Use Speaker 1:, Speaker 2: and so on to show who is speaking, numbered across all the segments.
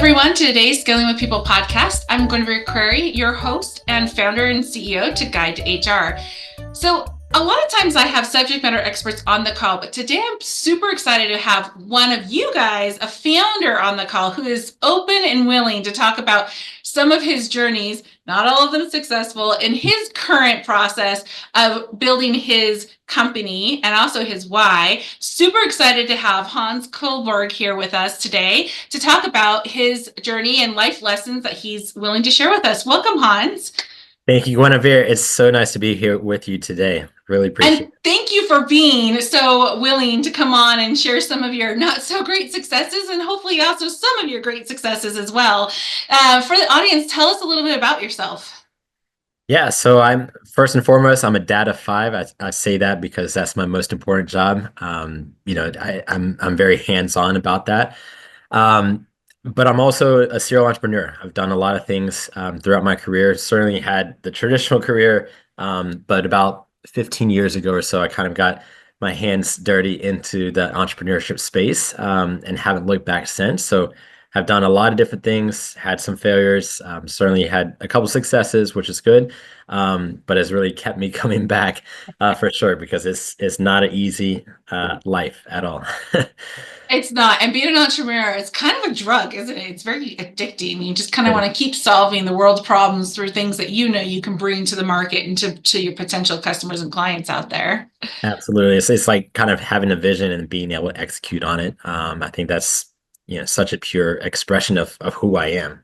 Speaker 1: everyone, to today's Scaling with People podcast. I'm Guinevere Query, your host and founder and CEO to Guide to HR. So a lot of times I have subject matter experts on the call, but today I'm super excited to have one of you guys, a founder on the call who is open and willing to talk about some of his journeys, not all of them successful, in his current process of building his company and also his why. Super excited to have Hans Kullberg here with us today to talk about his journey and life lessons that he's willing to share with us. Welcome, Hans.
Speaker 2: Thank you, Guinevere. It's so nice to be here with you today. Really appreciate it.
Speaker 1: And thank you for being so willing to come on and share some of your not so great successes and hopefully also some of your great successes as well. For the audience, tell us a little bit about yourself.
Speaker 2: Yeah, so I'm first and foremost, I'm a dad of five. I say that because that's my most important job. I'm very hands-on about that. But I'm also a serial entrepreneur. I've done a lot of things throughout my career. Certainly had the traditional career, but about 15 years ago or so, I kind of got my hands dirty into the entrepreneurship space and haven't looked back since. So have done a lot of different things, had some failures, certainly had a couple successes, which is good, but has really kept me coming back for sure, because it's not an easy life at all.
Speaker 1: It's not. And being an entrepreneur, it's kind of a drug, isn't it? It's very addicting. You just kind of want to keep solving the world's problems through things that you know you can bring to the market and to your potential customers and clients out there.
Speaker 2: Absolutely. It's like kind of having a vision and being able to execute on it. I think that's such a pure expression of who I am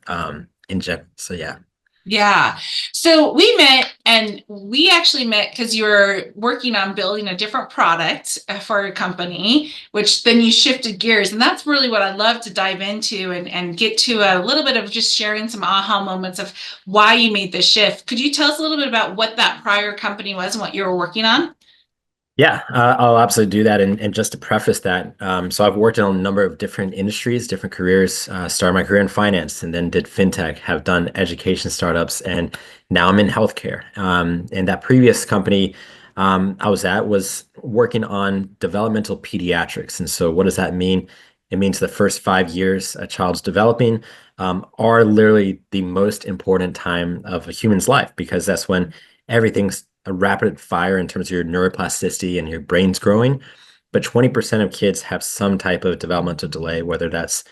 Speaker 2: in general. So yeah.
Speaker 1: Yeah. So we met, and we actually met because you were working on building a different product for your company, which then you shifted gears. And that's really what I'd love to dive into and get to a little bit of just sharing some aha moments of why you made the shift. Could you tell us a little bit about what that prior company was and what you were working on?
Speaker 2: Yeah, I'll absolutely do that. And just to preface that, so I've worked in a number of different industries, different careers. Started my career in finance and then did FinTech, have done education startups, and now I'm in healthcare. And that previous company I was at was working on developmental pediatrics. And so what does that mean? It means the first 5 years a child's developing are literally the most important time of a human's life, because that's when everything's a rapid fire in terms of your neuroplasticity and your brain's growing. But 20% of kids have some type of developmental delay, whether that's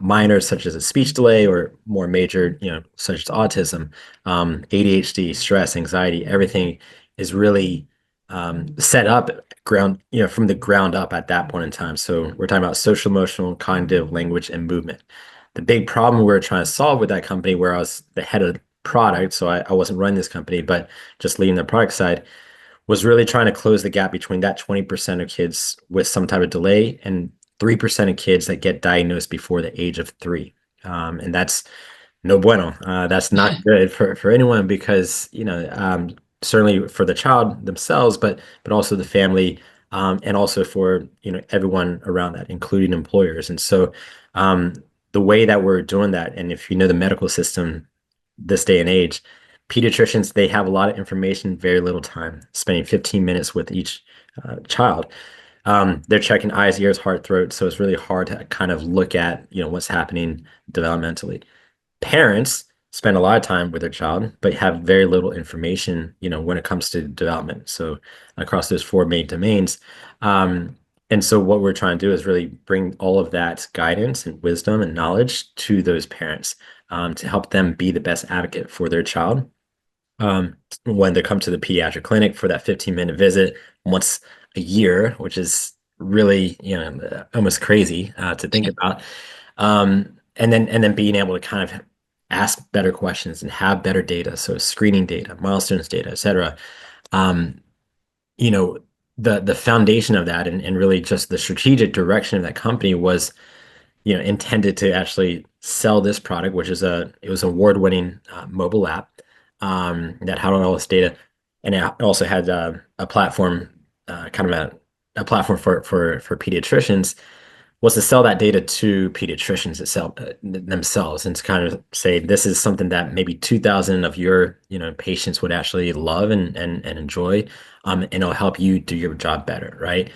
Speaker 2: minor, such as a speech delay, or more major, such as autism, ADHD, stress, anxiety. Everything is really set up from the ground up at that point in time. So we're talking about social, emotional, cognitive, language, and movement. The big problem we were trying to solve with that company, where I was the head of product, so I wasn't running this company, but just leading the product side, was really trying to close the gap between that 20% of kids with some type of delay and 3% of kids that get diagnosed before the age of 3. And that's no bueno. That's not good for anyone, because certainly for the child themselves, but also the family, and also for everyone around that, including employers. And so the way that we're doing that, and if you know the medical system this day and age, pediatricians, they have a lot of information, very little time, spending 15 minutes with each child. They're checking eyes, ears, heart, throat. So it's really hard to kind of look at, what's happening developmentally. Parents spend a lot of time with their child, but have very little information, when it comes to development. So across those 4 main domains. And so what we're trying to do is really bring all of that guidance and wisdom and knowledge to those parents, to help them be the best advocate for their child. When they come to the pediatric clinic for that 15-minute visit once a year, which is really, almost crazy to think about. And then being able to kind of ask better questions and have better data. So screening data, milestones data, et cetera. The foundation of that, and really just the strategic direction of that company was intended to actually sell this product, which is it was an award-winning mobile app that had all this data, and it also had a platform, kind of a platform for pediatricians, was to sell that data to pediatricians themselves, and to kind of say, this is something that maybe 2,000 of your patients would actually love and enjoy, and it'll help you do your job better, right?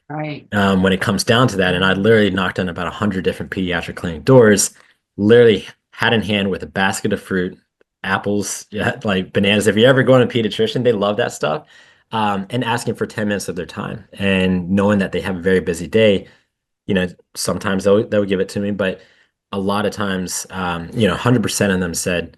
Speaker 1: Right.
Speaker 2: When it comes down to that, and I literally knocked on about 100 different pediatric clinic doors, literally hat in hand with a basket of fruit, apples, yeah, like bananas. If you ever go to a pediatrician, they love that stuff. And asking for 10 minutes of their time and knowing that they have a very busy day, sometimes they'll give it to me, but a lot of times, 100% of them said,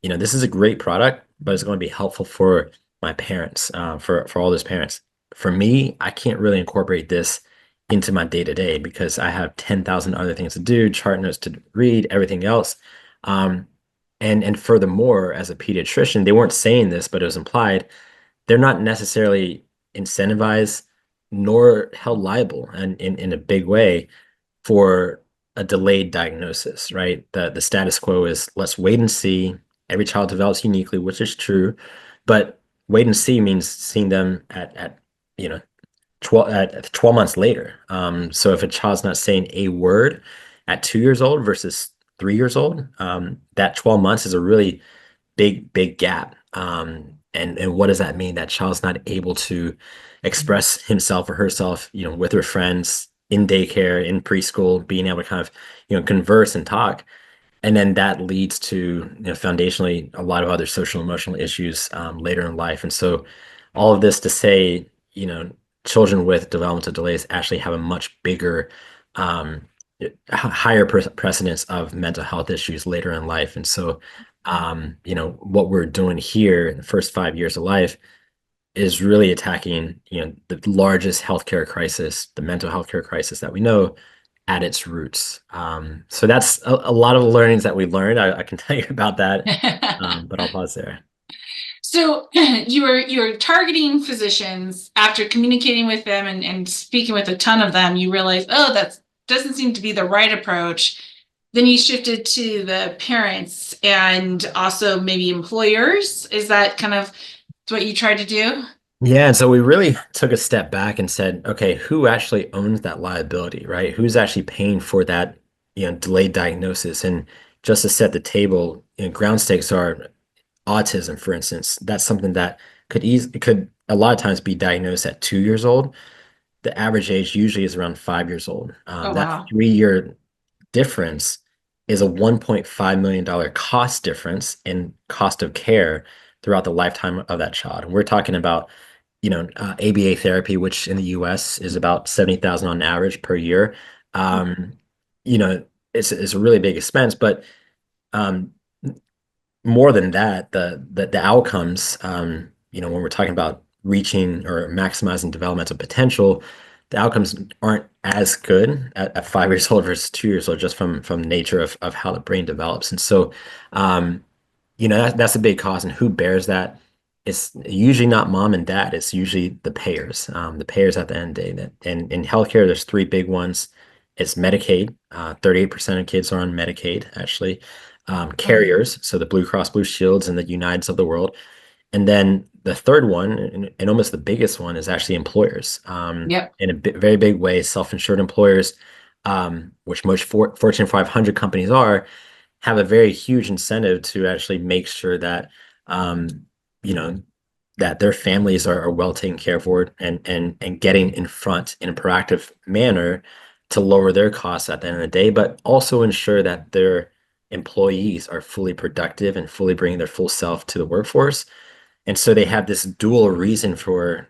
Speaker 2: this is a great product, but it's going to be helpful for my parents, for all those parents. For me, I can't really incorporate this into my day to day because I have 10,000 other things to do, chart notes to read, everything else. Um, and furthermore, as a pediatrician, they weren't saying this, but it was implied, they're not necessarily incentivized nor held liable and in a big way for a delayed diagnosis, right? The status quo is let's wait and see. Every child develops uniquely, which is true, but wait and see means seeing them at you know 12 months later. So if a child's not saying a word at 2 years old versus 3 years old, that 12 months is a really big gap. And what does that mean? That child's not able to express himself or herself, with her friends in daycare, in preschool, being able to kind of, converse and talk. And then that leads to, foundationally a lot of other social emotional issues later in life. And so all of this to say, children with developmental delays actually have a much bigger, um, higher precedence of mental health issues later in life. And so, what we're doing here in the first 5 years of life is really attacking, the largest healthcare crisis, the mental health care crisis that we know at its roots. So that's a lot of the learnings that we learned. I can tell you about that, but I'll pause there.
Speaker 1: So you were targeting physicians after communicating with them and speaking with a ton of them. You realize, oh, that doesn't seem to be the right approach. Then you shifted to the parents and also maybe employers. Is that kind of what you tried to do?
Speaker 2: Yeah, and so we really took a step back and said, okay, who actually owns that liability, right? Who's actually paying for that, delayed diagnosis? And just to set the table, ground stakes are autism, for instance. That's something that could a lot of times be diagnosed at 2 years old. The average age usually is around 5 years old.
Speaker 1: Oh,
Speaker 2: That
Speaker 1: wow.
Speaker 2: 3 year difference is a $1.5 million cost difference in cost of care throughout the lifetime of that child. And we're talking about, ABA therapy, which in the US is about 70,000 on average per year. Um, it's a really big expense, but um, more than that, the outcomes, when we're talking about reaching or maximizing developmental potential, the outcomes aren't as good at 5 years old versus 2 years old, just from nature of how the brain develops. And so, that's a big cost. And who bears that? It's usually not mom and dad. It's usually the payers. The payers at the end of the day. And in healthcare, there's three big ones. It's Medicaid. 38% of kids are on Medicaid, actually. Carriers, so the Blue Cross Blue Shields and the Uniteds of the world. And then the third one, and almost the biggest one, is actually employers.
Speaker 1: Yep.
Speaker 2: In a very big way, self-insured employers, which most Fortune 500 companies are, have a very huge incentive to actually make sure that, you know, that their families are well taken care of and getting in front in a proactive manner to lower their costs at the end of the day, but also ensure that their employees are fully productive and fully bringing their full self to the workforce. And so they have this dual reason for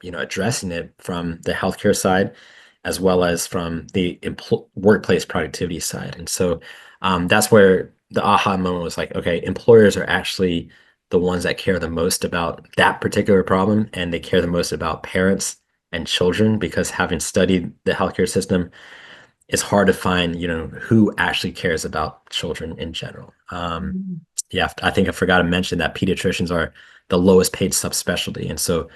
Speaker 2: addressing it from the healthcare side as well as from the workplace productivity side. And so that's where the aha moment was like, okay, employers are actually the ones that care the most about that particular problem, and they care the most about parents and children because having studied the healthcare system, it's hard to find, who actually cares about children in general. Yeah, I think I forgot to mention that pediatricians are the lowest paid subspecialty. And so,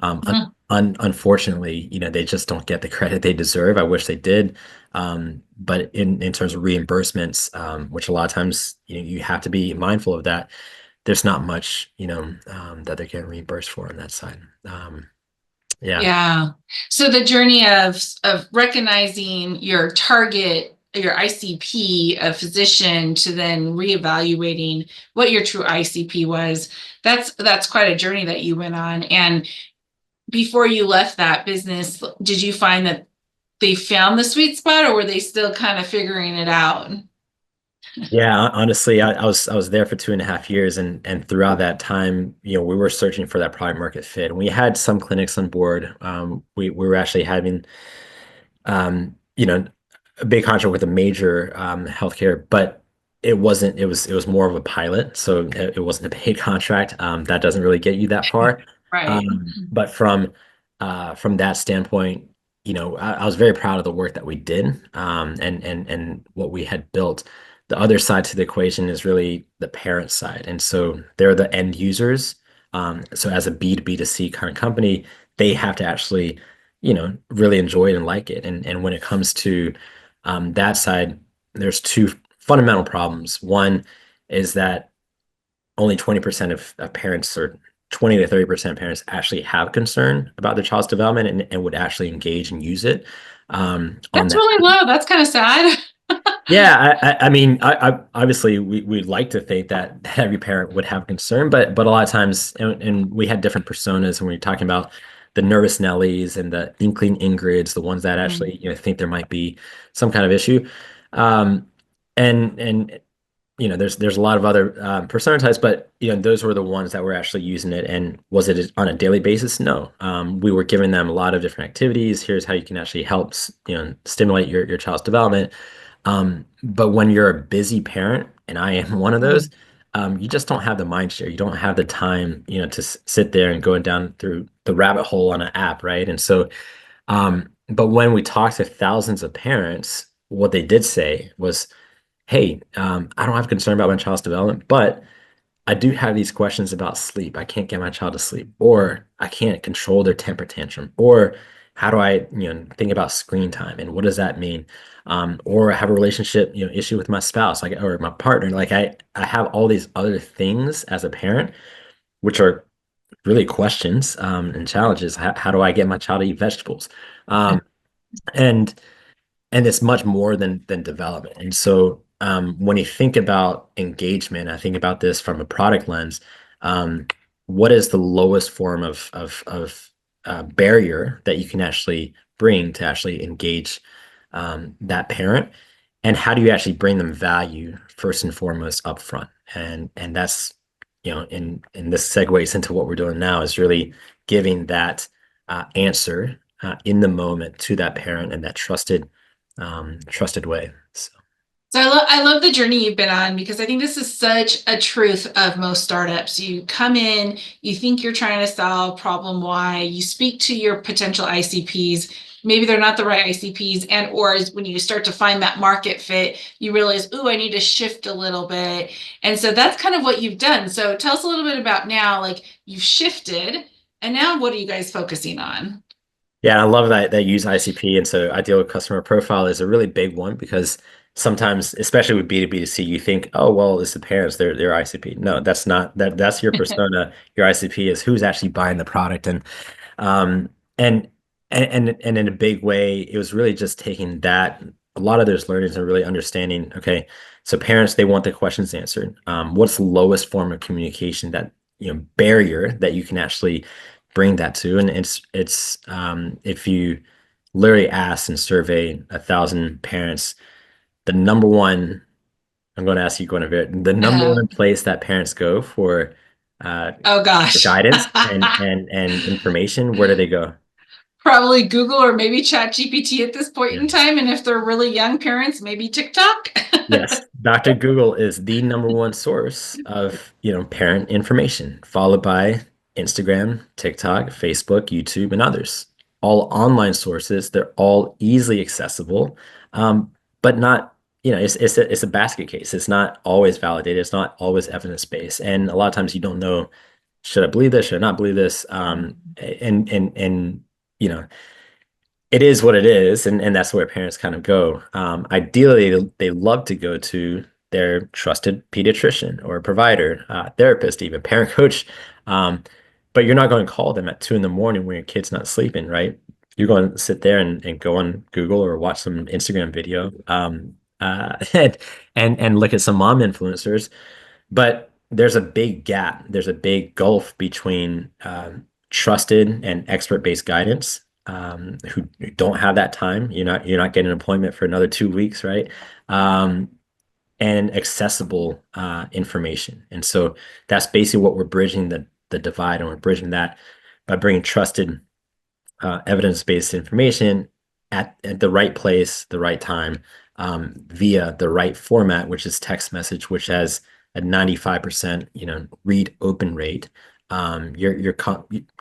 Speaker 1: Mhm.
Speaker 2: unfortunately, they just don't get the credit they deserve. I wish they did. But in terms of reimbursements, which a lot of times, you have to be mindful of that, there's not much, that they're getting reimbursed for on that side. Yeah.
Speaker 1: Yeah. So the journey of recognizing your target, your ICP, a physician, to then reevaluating what your true ICP was, that's quite a journey that you went on. And before you left that business, did you find that they found the sweet spot, or were they still kind of figuring it out?
Speaker 2: Yeah, honestly, I was there for 2.5 years, and throughout that time, we were searching for that product market fit. And we had some clinics on board. We were actually having, um, you know, a big contract with a major healthcare, but it was more of a pilot, so it wasn't a paid contract. That doesn't really get you that far.
Speaker 1: Right.
Speaker 2: But from that standpoint, I was very proud of the work that we did, and what we had built. The other side to the equation is really the parent side, and so they're the end users. So as a B2B2C kind of company, they have to actually really enjoy it and like it. And when it comes to that side, there's two fundamental problems. One is that only 20% of parents, or 20 to 30% of parents, actually have concern about their child's development, and would actually engage and use it on
Speaker 1: That's
Speaker 2: that.
Speaker 1: really low. That's kind of sad.
Speaker 2: Yeah, I mean, obviously we'd like to think that every parent would have concern, but a lot of times, and we had different personas when we were talking about the nervous Nellies and the inkling Ingrids, the ones that
Speaker 1: Mm.
Speaker 2: actually think there might be some kind of issue, um, and there's a lot of other persona types, but those were the ones that were actually using it. And was it on a daily basis? No. We were giving them a lot of different activities. Here's how you can actually help stimulate your child's development. But when you're a busy parent, and I am one of those,
Speaker 1: Mm.
Speaker 2: you just don't have the mind share. You don't have the time, to sit there and go down through the rabbit hole on an app, right? And so, but when we talked to thousands of parents, what they did say was, "Hey, I don't have concern about my child's development, but I do have these questions about sleep. I can't get my child to sleep, or I can't control their temper tantrum, or how do I, think about screen time, and what does that mean? Or I have a relationship, issue with my spouse, like, or my partner. Like I have all these other things as a parent, which are really questions and challenges. How do I get my child to eat vegetables? And it's much more than development. And so when you think about engagement, I think about this from a product lens. Um, what is the lowest form of barrier that you can actually bring to actually engage that parent, and how do you actually bring them value first and foremost upfront? And that's and this segues into what we're doing now, is really giving that answer in the moment to that parent, and that trusted way. So
Speaker 1: So I love the journey you've been on, because I think this is such a truth of most startups. You come in, you think you're trying to solve problem Y, you speak to your potential ICPs. Maybe they're not the right ICPs, and or when you start to find that market fit, you realize, oh, I need to shift a little bit. And so that's kind of what you've done. So tell us a little bit about now, like you've shifted, and now what are you guys focusing on?
Speaker 2: yeah, I love that use ICP. And so ideal customer profile is a really big one, because sometimes, especially with B2B2C, you think, oh, well, it's the parents, they're ICP. No, that's not that's your persona. Your ICP is who's actually buying the product. Um, and and in a big way, it was really just taking that, a lot of those learnings, and really understanding, okay, so parents, they want their questions answered. What's the lowest form of communication, that barrier that you can actually bring that to? And it's if you literally ask and survey 1,000 parents, the number one, I'm going to ask you, Guinevere, the number
Speaker 1: Uh,
Speaker 2: one place that parents go uh,
Speaker 1: oh
Speaker 2: for
Speaker 1: gosh.
Speaker 2: guidance and information, where do they go?
Speaker 1: Probably Google or maybe Chat GPT at this point in
Speaker 2: Yes.
Speaker 1: time. And if they're really young parents, maybe TikTok.
Speaker 2: Yes. Dr. Google is the number one source of, parent information, followed by Instagram, TikTok, Facebook, YouTube, and others. All online sources, they're all easily accessible, but not, it's a basket case. It's not always validated. It's not always evidence-based. And a lot of times you don't know, should I believe this? Should I not believe this? And you know, it is what it is, and that's where parents kind of go. Ideally, they love to go to their trusted pediatrician or provider, therapist, even parent coach. Um, but you're not going to call them at 2 in the morning when your kid's not sleeping, right? You're going to sit there and go on Google or watch some Instagram video, and look at some mom influencers. But there's a big gap. There's a big gulf between trusted and expert-based guidance, who don't have that time. You're not getting an appointment for another 2 weeks, right? Um, and accessible information. And so that's basically what we're bridging the divide, and we're bridging that by bringing trusted evidence-based information at the right place, the right time, via the right format, which is text message, which has a 95% read open rate. You're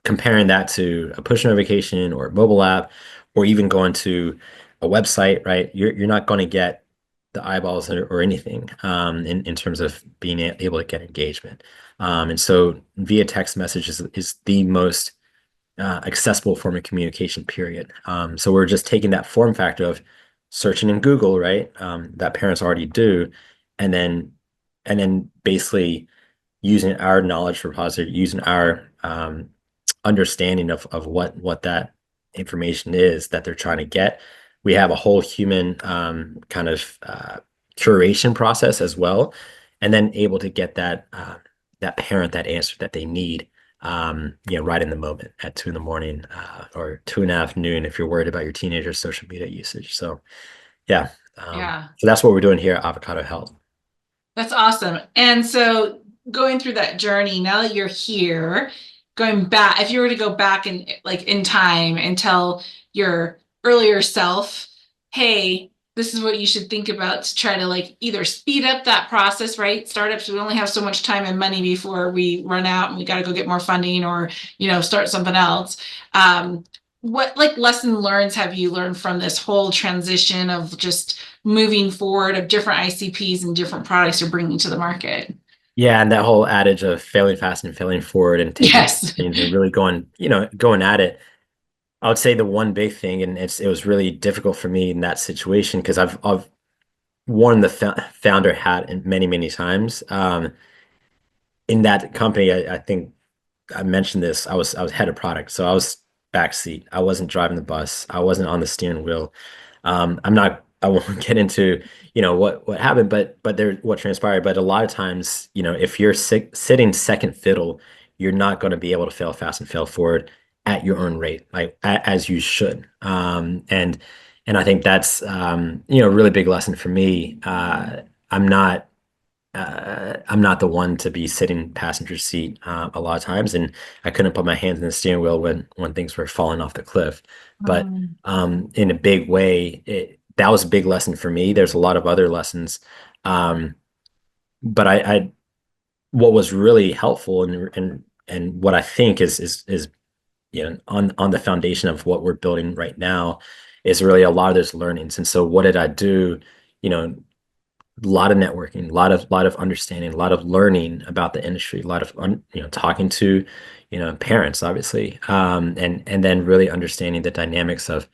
Speaker 2: comparing that to a push notification or a mobile app, or even going to a website, right? You're not going to get the eyeballs or anything in terms of being able to get engagement. And so via text message is the most accessible form of communication, period. So we're just taking that form factor of searching in Google, right? That parents already do, and then basically using our knowledge repository, using our understanding of what that information is that they're trying to get. We have a whole human kind of curation process as well, and then able to get that parent that answer that they need right in the moment at 2 in the morning or 2 in the afternoon if you're worried about your teenager's social media usage. So yeah,
Speaker 1: Yeah.
Speaker 2: so that's what we're doing here at Avocado Health.
Speaker 1: That's awesome. And so going through that journey, now that you're here, going back, if you were to go back in time and tell your earlier self, hey, this is what you should think about to try to either speed up that process, right? Startups, we only have so much time and money before we run out and we got to go get more funding or, start something else. What lesson learns have you learned from this whole transition of just moving forward of different ICPs and different products you're bringing to the market?
Speaker 2: Yeah, and that whole adage of failing fast and failing forward and taking
Speaker 1: Yes.
Speaker 2: things and really going at it. I would say the one big thing, and it was really difficult for me in that situation because I've worn the founder hat many, many times. In that company, I think I mentioned this. I was head of product, so I was backseat. I wasn't driving the bus. I wasn't on the steering wheel. I'm not. I won't get into what happened, but there what transpired. But a lot of times, if you're sitting second fiddle, you're not going to be able to fail fast and fail forward at your own rate, like as you should. And I think that's a really big lesson for me. I'm not I'm not the one to be sitting passenger seat a lot of times, and I couldn't put my hands in the steering wheel when things were falling off the cliff. But
Speaker 1: Um,
Speaker 2: in a big way, that was a big lesson for me. There's a lot of other lessons, but I what was really helpful and what I think is on the foundation of what we're building right now is really a lot of those learnings. And so, what did I do? You know, a lot of networking, a lot of understanding, a lot of learning about the industry, a lot of talking to parents, obviously, and then really understanding the dynamics of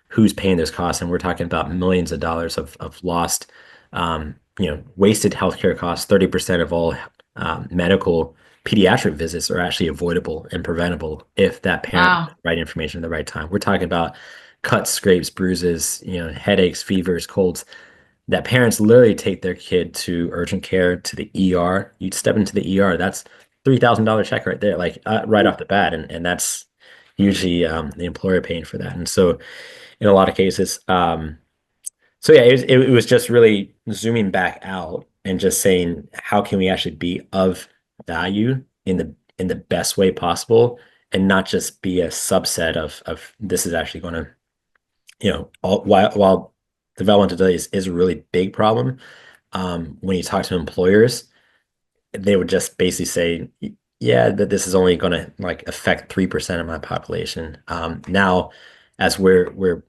Speaker 2: who's paying those costs. And we're talking about millions of dollars of lost, wasted healthcare costs. 30% of all medical pediatric visits are actually avoidable and preventable if that parent has
Speaker 1: wow.
Speaker 2: the right information at the right time. We're talking about cuts, scrapes, bruises, headaches, fevers, colds that parents literally take their kid to urgent care, to the ER. You'd step into the ER, that's $3,000 check right there, like right off the bat, and that's usually the employer paying for that. And so, in a lot of cases, so yeah, it was just really zooming back out and just saying, how can we actually be of value in the best way possible, and not just be a subset of this is actually going to while developmental delay is a really big problem, when you talk to employers, they would just basically say, yeah, that this is only going to like affect 3% of my population. Now, as we're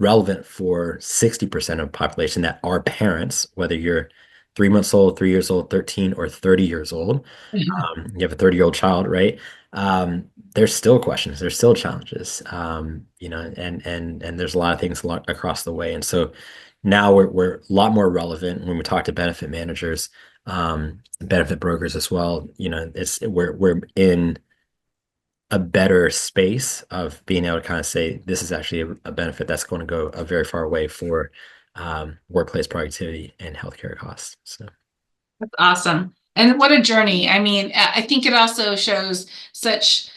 Speaker 2: relevant for 60% of the population that are parents, whether you're 3 months old, 3 years old, 13, or 30 years old, you have a 30-year-old child, right? There's still questions, there's still challenges, and there's a lot of things across the way. And so now we're a lot more relevant when we talk to benefit managers, benefit brokers as well. We're in a better space of being able to kind of say this is actually a benefit that's going to go a very far way for workplace productivity and healthcare costs. So.
Speaker 1: That's awesome. And what a journey. I mean, I think it also shows such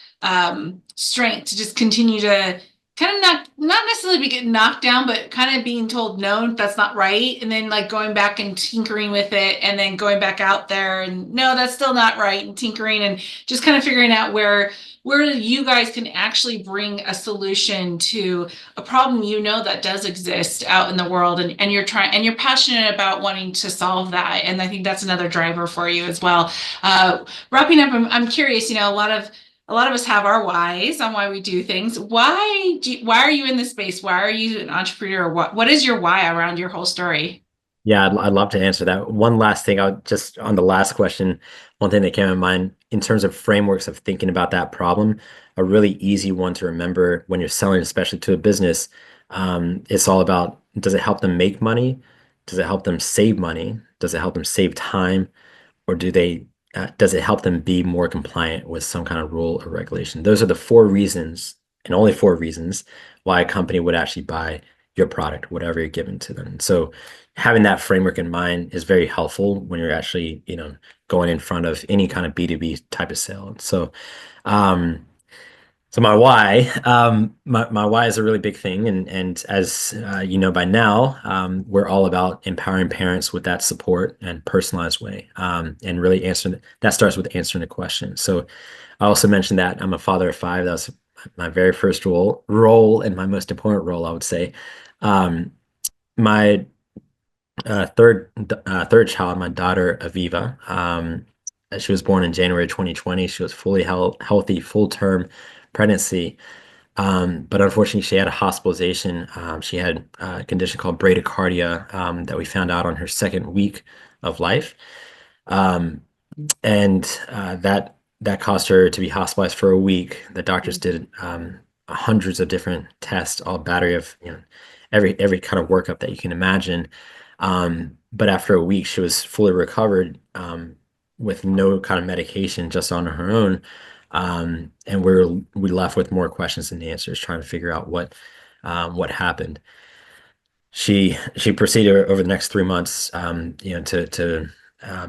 Speaker 1: strength to just continue to kind of not necessarily be getting knocked down, but kind of being told no, that's not right, and then like going back and tinkering with it, and then going back out there and no, that's still not right, and tinkering and just kind of figuring out where you guys can actually bring a solution to a problem that does exist out in the world, and you're passionate about wanting to solve that, and I think that's another driver for you as well. Wrapping up, I'm curious, a lot of us have our whys on why we do things. Why are you in this space? Why are you an entrepreneur? What is your why around your whole story?
Speaker 2: Yeah, I'd love to answer that. One last thing, I'll just on the last question, one thing that came to mind in terms of frameworks of thinking about that problem, a really easy one to remember when you're selling, especially to a business, it's all about, does it help them make money? Does it help them save money? Does it help them save time? Or does it help them be more compliant with some kind of rule or regulation? Those are the four reasons, and only four reasons, why a company would actually buy your product, whatever you're giving to them. So having that framework in mind is very helpful when you're actually, going in front of any kind of B2B type of sale. Um, so my why is a really big thing, and as you know by now, we're all about empowering parents with that support and personalized way, and really answering that starts with answering the question. So I also mentioned that I'm a father of five. That was my very first role and my most important role, I would say. My third child, my daughter Aviva. She was born in January 2020. She was fully healthy, full term pregnancy. But unfortunately, she had a hospitalization. She had a condition called bradycardia that we found out on her second week of life. Um, and that caused her to be hospitalized for a week. The doctors did hundreds of different tests, all battery of every kind of workup that you can imagine. But after a week, she was fully recovered with no kind of medication, just on her own. And we left with more questions than answers, trying to figure out what happened. She proceeded over the next 3 months, to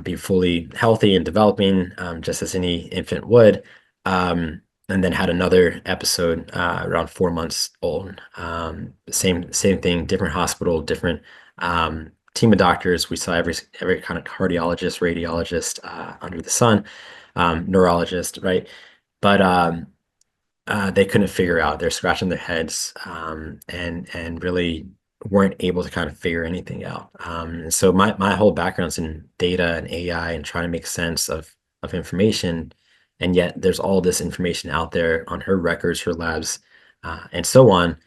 Speaker 2: be fully healthy and developing, just as any infant would. And then had another episode around 4 months old. Same thing, different hospital, different team of doctors. We saw every kind of cardiologist, radiologist under the sun, neurologist, right? But they couldn't figure out. They're scratching their heads, and really weren't able to kind of figure anything out. And so my whole background's in data and AI and trying to make sense of information, and yet there's all this information out there on her records, her labs, and so on,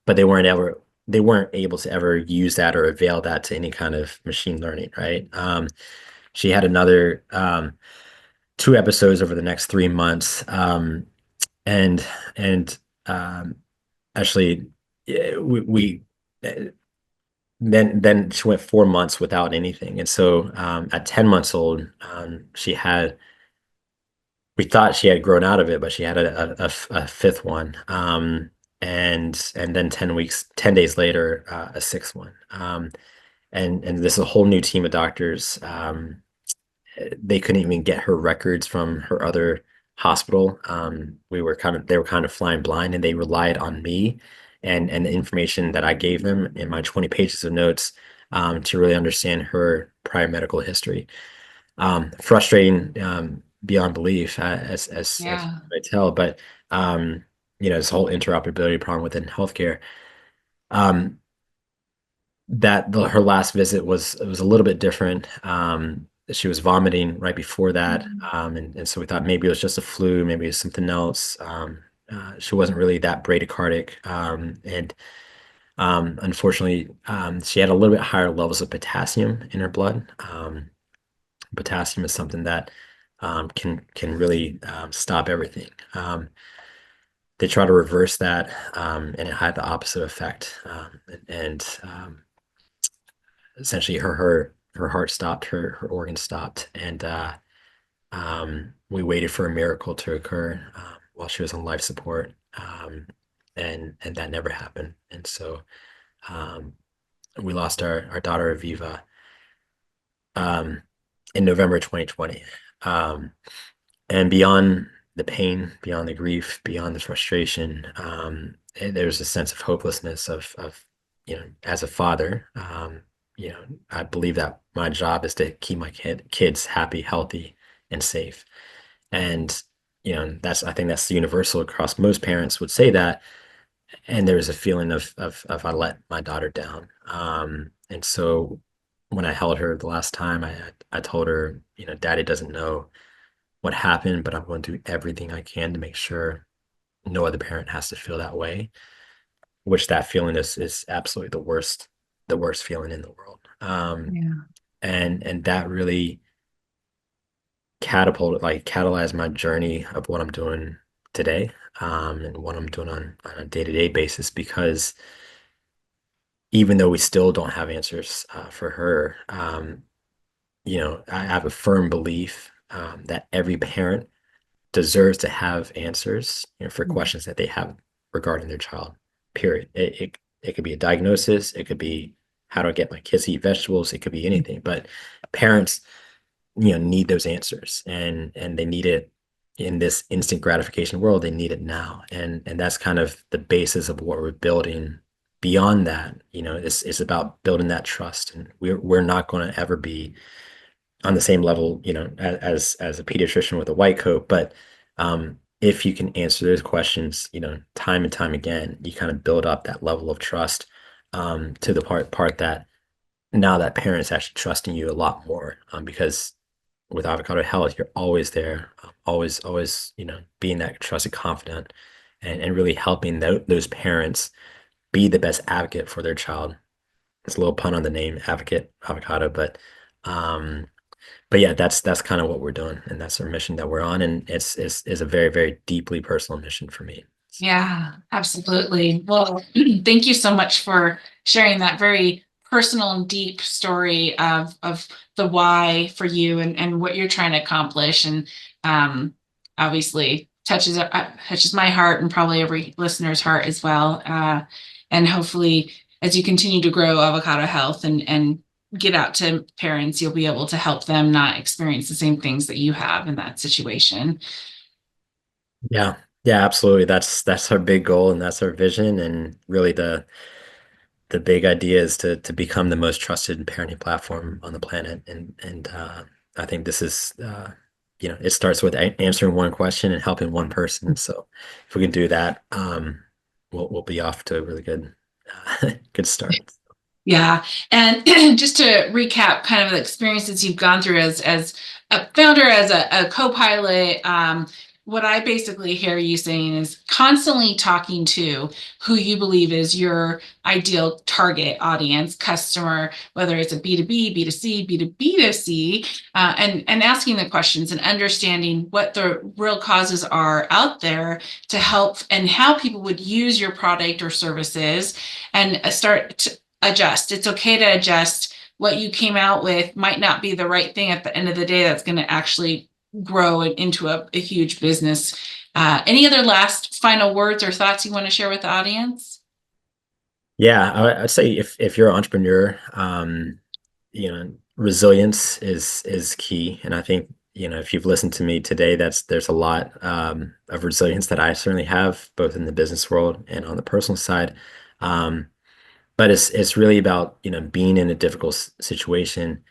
Speaker 2: but they weren't able to ever use that or avail that to any kind of machine learning, right? She had another two episodes over the next 3 months. And actually, we then she went 4 months without anything, and so at 10 months old, we thought she had grown out of it, but she had a fifth one, and then 10 days later, a sixth one, and this is a whole new team of doctors. They couldn't even get her records from her other hospital. They were kind of flying blind, and they relied on me and the information that I gave them in my 20 pages of notes, to really understand her prior medical history. Frustrating, beyond belief, as
Speaker 1: Yeah.
Speaker 2: I tell, but this whole interoperability problem within healthcare. Um, her last visit was a little bit different. She was vomiting right before that, and so we thought maybe it was just a flu, maybe it was something else. She wasn't really that bradycardic, and unfortunately, she had a little bit higher levels of potassium in her blood. Potassium is something that can really stop everything. They try to reverse that, and it had the opposite effect. And essentially, her heart stopped, her organs stopped, and we waited for a miracle to occur while she was on life support, and that never happened. And so um, we lost our daughter Aviva um, in November 2020. And beyond the pain, beyond the grief, beyond the frustration. There's a sense of hopelessness of, as a father, I believe that my job is to keep my kids happy, healthy, and safe. And, I think that's universal across most parents would say that. And there was a feeling of I let my daughter down. And so when I held her the last time, I told her, Daddy doesn't know what happened, but I'm going to do everything I can to make sure no other parent has to feel that way, which that feeling is absolutely the worst feeling in the world.
Speaker 1: Yeah.
Speaker 2: And that really catalyzed my journey of what I'm doing today, and what I'm doing on a day-to-day basis, because even though we still don't have answers for her, I have a firm belief that every parent deserves to have answers, for questions that they have regarding their child. Period. It could be a diagnosis. It could be how do I get my kids to eat vegetables. It could be anything. But parents, need those answers, and they need it in this instant gratification world. They need it now, and that's kind of the basis of what we're building. Beyond that, it's about building that trust, and we're not going to ever be on the same level, as a pediatrician with a white coat. But if you can answer those questions, time and time again, you kind of build up that level of trust, to the part that now that parents actually trusting you a lot more, because with Avocado Health, you're always there, always, being that trusted confidant, and really helping those parents be the best advocate for their child. It's a little pun on the name, advocate, avocado, um, but yeah, that's kind of what we're doing, and that's our mission that we're on, and it's a very, very deeply personal mission for me.
Speaker 1: Yeah, absolutely. Well, thank you so much for sharing that very personal and deep story of the why for you and what you're trying to accomplish. And obviously touches my heart and probably every listener's heart as well. And hopefully, as you continue to grow Avocado Health and get out to parents, you'll be able to help them not experience the same things that you have in that situation.
Speaker 2: Yeah, yeah, absolutely. That's our big goal, and that's our vision, and really the big idea is to become the most trusted parenting platform on the planet. And I think this is, it starts with answering one question and helping one person. So if we can do that, we'll be off to a really good start.
Speaker 1: Yeah. And just to recap kind of the experiences you've gone through as a founder, as a co-pilot, what I basically hear you saying is constantly talking to who you believe is your ideal target audience, customer, whether it's a B2B, B2C, B2B2C, and asking the questions and understanding what the real causes are out there to help and how people would use your product or services and start to adjust. It's okay to adjust. What you came out with might not be the right thing at the end of the day that's going to actually grow it into a huge business. Any other last final words or thoughts you want to share with the audience?
Speaker 2: Yeah, I'd say if you're an entrepreneur, resilience is key. And I think, if you've listened to me today, there's a lot of resilience that I certainly have, both in the business world and on the personal side. Um, but it's really about, being in a difficult situation,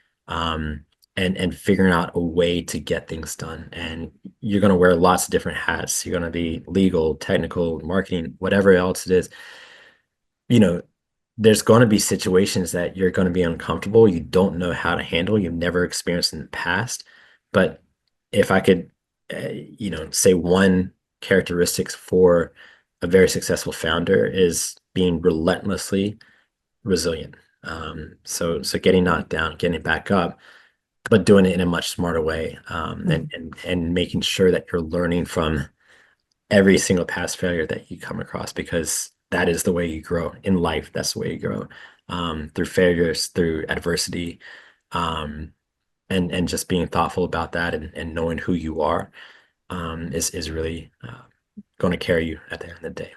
Speaker 2: and figuring out a way to get things done. And you're going to wear lots of different hats. You're going to be legal, technical, marketing, whatever else it is. you know, there's going to be situations that you're going to be uncomfortable. You don't know how to handle, you've never experienced in the past. But if I could, say one characteristics for a very successful founder is being relentlessly resilient. So getting knocked down, getting back up, but doing it in a much smarter way, and making sure that you're learning from every single past failure that you come across, because that is the way you grow in life. That's the way you grow, through failures, through adversity, um, and just being thoughtful about that, and knowing who you are, is really going to carry you at the end of the day.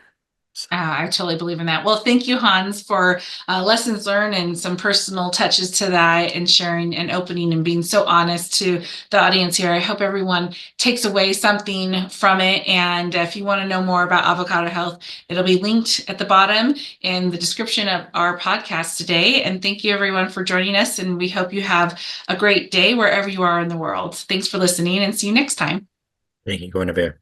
Speaker 1: I totally believe in that. Well, thank you, Hans, for lessons learned and some personal touches to that, and sharing and opening and being so honest to the audience here. I hope everyone takes away something from it. And if you want to know more about Avocado Health, it'll be linked at the bottom in the description of our podcast today. And thank you, everyone, for joining us. And we hope you have a great day wherever you are in the world. Thanks for listening, and see you next time.
Speaker 2: Thank you, Guinevere.